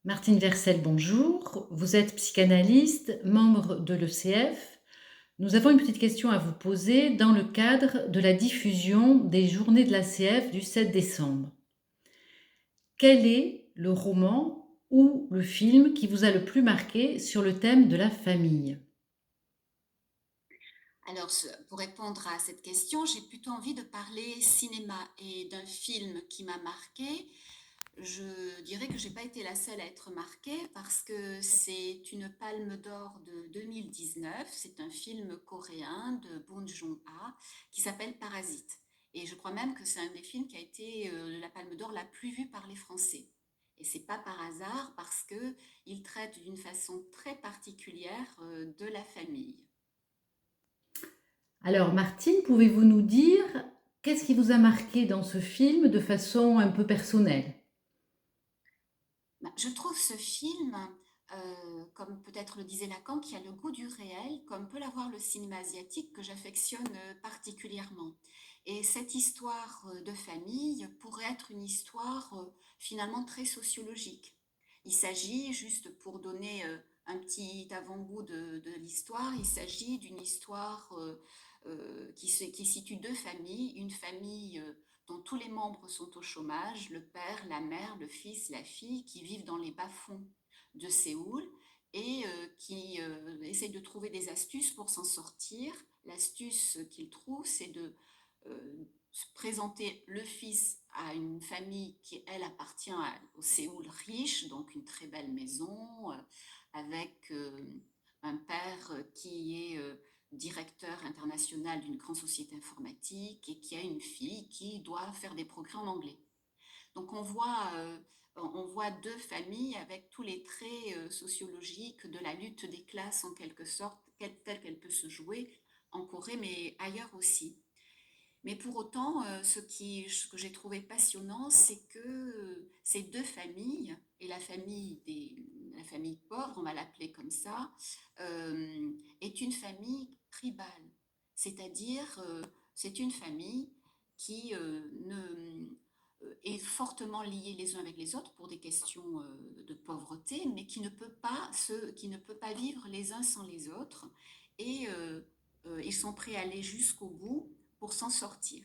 Martine Versel, bonjour. Vous êtes psychanalyste, membre de l'ECF. Nous avons une petite question à vous poser dans le cadre de la diffusion des Journées de l'ACF du 7 décembre. Quel est le roman ou le film qui vous a le plus marqué sur le thème de la famille? Alors, pour répondre à cette question, j'ai plutôt envie de parler cinéma et d'un film qui m'a marqué. Je dirais que j'ai pas été la seule à être marquée parce que c'est une Palme d'Or de 2019. C'est un film coréen de Bong Joon-ho qui s'appelle Parasite. Et je crois même que c'est un des films qui a été la Palme d'Or la plus vue par les Français. Et c'est pas par hasard parce que il traite d'une façon très particulière de la famille. Alors, Martine, pouvez-vous nous dire qu'est-ce qui vous a marqué dans ce film de façon un peu personnelle? Bah, je trouve ce film, comme peut-être le disait Lacan, qui a le goût du réel, comme peut l'avoir le cinéma asiatique que j'affectionne particulièrement. Et cette histoire de famille pourrait être une histoire finalement très sociologique. Il s'agit, juste pour donner un petit avant-goût de l'histoire, il s'agit d'une histoire qui situe deux familles, une famille dont tous les membres sont au chômage, le père, la mère, le fils, la fille, qui vivent dans les bas-fonds de Séoul et qui essayent de trouver des astuces pour s'en sortir. L'astuce qu'ils trouvent, c'est de présenter le fils à une famille qui, elle, appartient au Séoul riche, donc une très belle maison, avec un père qui est directeur international d'une grande société informatique et qui a une fille qui doit faire des progrès en anglais. Donc on voit deux familles avec tous les traits sociologiques de la lutte des classes en quelque sorte, telle qu'elle peut se jouer en Corée, mais ailleurs aussi. Mais pour autant, ce que j'ai trouvé passionnant, c'est que ces deux familles, et la famille pauvre, on va l'appeler comme ça, est une famille tribale. C'est-à-dire, c'est une famille qui est fortement liée les uns avec les autres pour des questions de pauvreté, mais qui ne peut pas vivre les uns sans les autres. Et ils sont prêts à aller jusqu'au bout pour s'en sortir.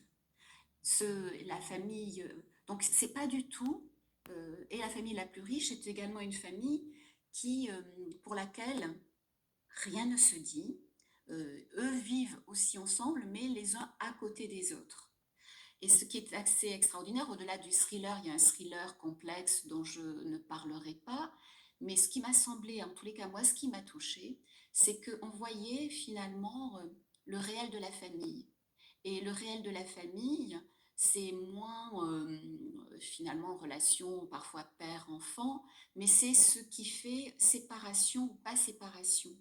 La famille, donc c'est pas du tout, et la famille la plus riche est également une famille pour laquelle rien ne se dit. Eux vivent aussi ensemble, mais les uns à côté des autres. Et ce qui est assez extraordinaire, au-delà du thriller, il y a un thriller complexe dont je ne parlerai pas, mais ce qui m'a semblé, en tous les cas moi, ce qui m'a touché, c'est qu'on voyait finalement le réel de la famille. Et le réel de la famille, c'est moins finalement relation parfois père-enfant, mais c'est ce qui fait séparation ou pas séparation.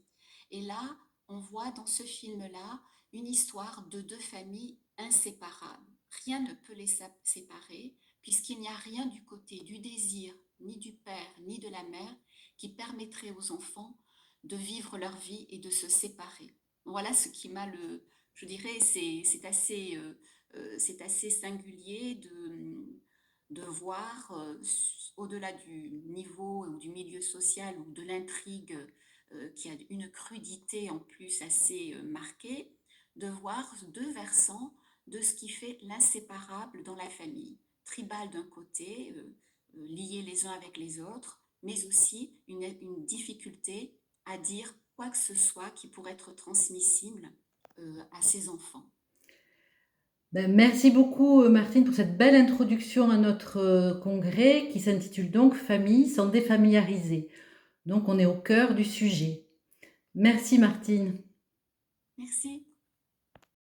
Et là, on voit dans ce film-là une histoire de deux familles inséparables. Rien ne peut les séparer, puisqu'il n'y a rien du côté du désir, ni du père, ni de la mère, qui permettrait aux enfants de vivre leur vie et de se séparer. Voilà ce qui m'a je dirais, c'est assez singulier de voir, au-delà du niveau ou du milieu social ou de l'intrigue qui a une crudité en plus assez marquée, de voir deux versants de ce qui fait l'inséparable dans la famille. Tribal d'un côté, liés les uns avec les autres, mais aussi une difficulté à dire quoi que ce soit qui pourrait être transmissible à ses enfants. Ben, merci beaucoup Martine pour cette belle introduction à notre congrès qui s'intitule donc Famille sans défamiliariser. Donc on est au cœur du sujet. Merci Martine. Merci.